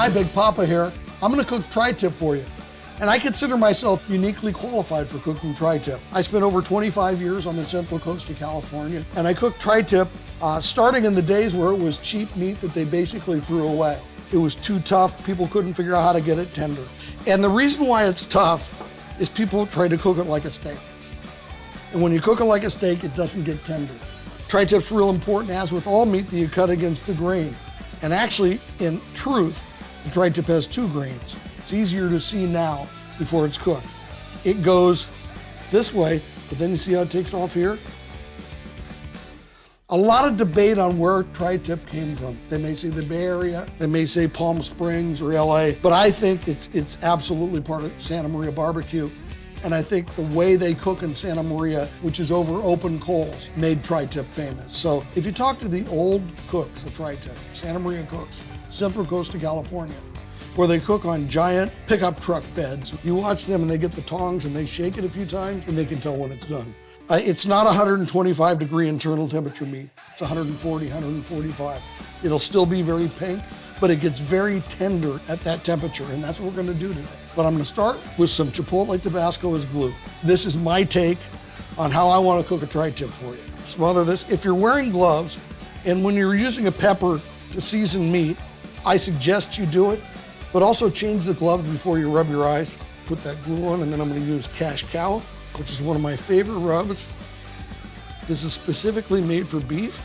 Hi, Big Papa here. I'm gonna cook tri-tip for you. And I consider myself uniquely qualified for cooking tri-tip. I spent over 25 years on the central coast of California, and I cooked tri-tip starting in the days where it was cheap meat that they basically threw away. It was too tough, people couldn't figure out how to get it tender. And the reason why it's tough is people try to cook it like a steak. And when you cook it like a steak, it doesn't get tender. Tri-tip's real important, as with all meat, that you cut against the grain. And actually, in truth, the tri-tip has two grains. It's easier to see now before it's cooked. It goes this way, but then you see how it takes off here? A lot of debate on where tri-tip came from. They may say the Bay Area, they may say Palm Springs or LA, but I think it's absolutely part of Santa Maria barbecue. And I think the way they cook in Santa Maria, which is over open coals, made tri-tip famous. So if you talk to the old cooks of tri-tip, Santa Maria cooks, Central Coast of California, where they cook on giant pickup truck beds, you watch them and they get the tongs and they shake it a few times and they can tell when it's done. It's not 125 degree internal temperature meat. It's 140, 145. It'll still be very pink, but it gets very tender at that temperature, and that's what we're gonna do today. But I'm gonna start with some Chipotle Tabasco as glue. This is my take on how I wanna cook a tri-tip for you. Smother this. If you're wearing gloves, and when you're using a pepper to season meat, I suggest you do it, but also change the gloves before you rub your eyes. Put that glue on, and then I'm gonna use cash cow, which is one of my favorite rubs. This is specifically made for beef.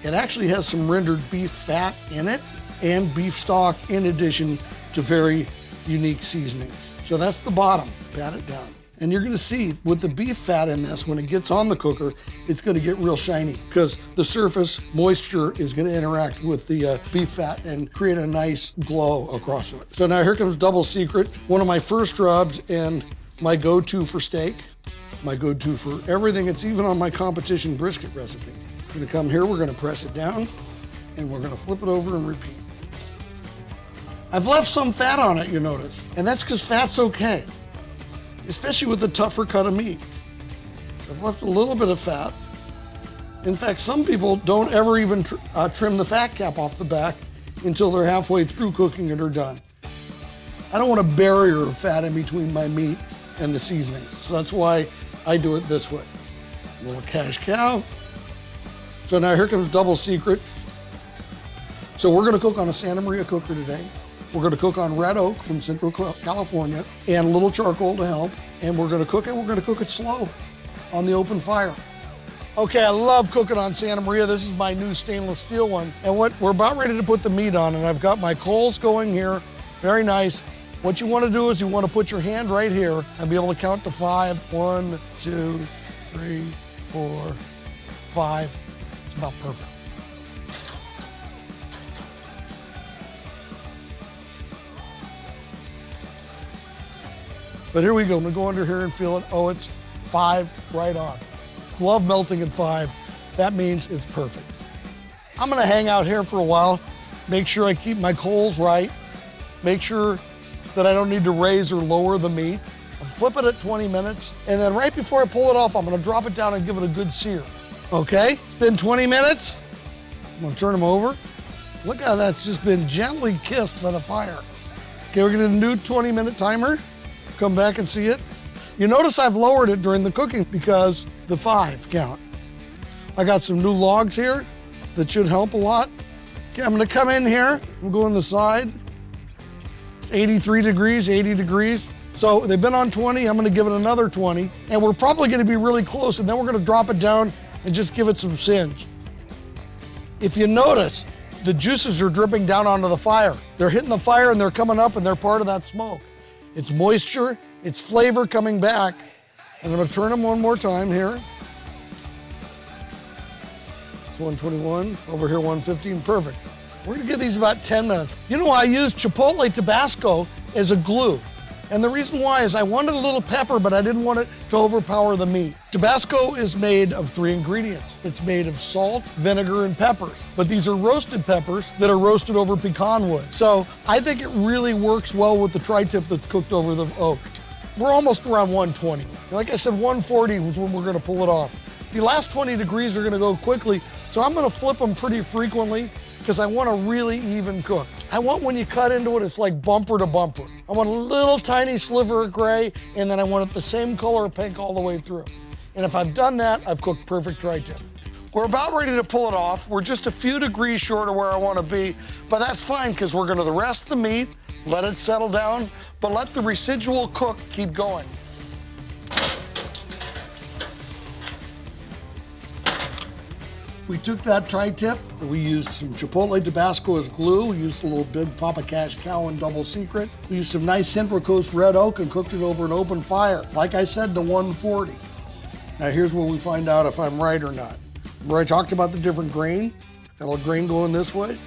It actually has some rendered beef fat in it and beef stock in addition to very unique seasonings. So that's the bottom, pat it down. And you're gonna see with the beef fat in this, when it gets on the cooker, it's gonna get real shiny because the surface moisture is gonna interact with the beef fat and create a nice glow across it. So now here comes double secret, one of my first rubs and my go-to for steak, my go-to for everything. It's even on my competition brisket recipe. We're gonna come here, we're gonna press it down, and we're gonna flip it over and repeat. I've left some fat on it, you notice, and that's because fat's okay, especially with the tougher cut of meat. I've left a little bit of fat. In fact, some people don't ever even trim the fat cap off the back until they're halfway through cooking it or done. I don't want a barrier of fat in between my meat and the seasonings, so that's why I do it this way. A little cash cow. So now here comes double secret. So we're gonna cook on a Santa Maria cooker today. We're gonna cook on red oak from Central California and a little charcoal to help. And we're gonna cook it slow on the open fire. Okay, I love cooking on Santa Maria. This is my new stainless steel one. And we're about ready to put the meat on, and I've got my coals going here, very nice. What you wanna do is you wanna put your hand right here and be able to count to 5. 1, 2, 3, 4, 5. It's about perfect. But here we go, I'm gonna go under here and feel it. Oh, it's 5 right on. Glove melting at 5, that means it's perfect. I'm gonna hang out here for a while, make sure I keep my coals right, make sure that I don't need to raise or lower the meat. I'll flip it at 20 minutes, and then right before I pull it off, I'm gonna drop it down and give it a good sear. Okay, it's been 20 minutes. I'm gonna turn them over. Look how that's just been gently kissed by the fire. Okay, we're gonna do 20-minute timer. Come back and see it. You notice I've lowered it during the cooking because the 5 count. I got some new logs here that should help a lot. Okay, I'm gonna come in here, I'm going the side. It's 83 degrees, 80 degrees. So they've been on 20, I'm gonna give it another 20, and we're probably gonna be really close, and then we're gonna drop it down and just give it some singe. If you notice, the juices are dripping down onto the fire. They're hitting the fire and they're coming up and they're part of that smoke. It's moisture, it's flavor coming back. I'm gonna turn them one more time here. It's 121, over here 115, perfect. We're gonna give these about 10 minutes. You know, I use Chipotle Tabasco as a glue. And the reason why is I wanted a little pepper, but I didn't want it to overpower the meat. Tabasco is made of 3 ingredients. It's made of salt, vinegar, and peppers. But these are roasted peppers that are roasted over pecan wood. So I think it really works well with the tri-tip that's cooked over the oak. We're almost around 120. Like I said, 140 was when we're gonna pull it off. The last 20 degrees are gonna go quickly, so I'm gonna flip them pretty frequently because I want a really even cook. I want when you cut into it, it's like bumper to bumper. I want a little tiny sliver of gray, and then I want it the same color of pink all the way through. And if I've done that, I've cooked perfect tri-tip. We're about ready to pull it off. We're just a few degrees short of where I want to be, but that's fine because we're going to rest the meat, let it settle down, but let the residual cook keep going. We took that tri-tip, we used some Chipotle Tabasco as glue, we used a little Big Papa Cash Cow and Double Secret. We used some nice Central Coast red oak and cooked it over an open fire. Like I said, to 140. Now here's where we find out if I'm right or not. Remember I talked about the different grain? Got a little grain going this way.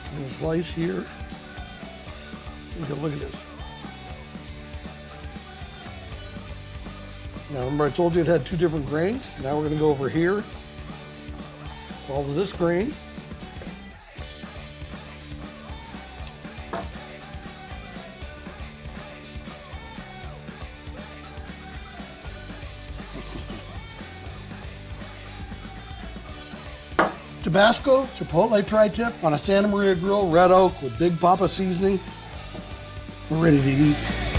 I'm gonna slice here. Look at this. Now remember I told you it had two different grains? Now we're gonna go over here. Follow this grain. Tabasco Chipotle tri-tip on a Santa Maria grill, red oak with Big Papa seasoning. We're ready to eat.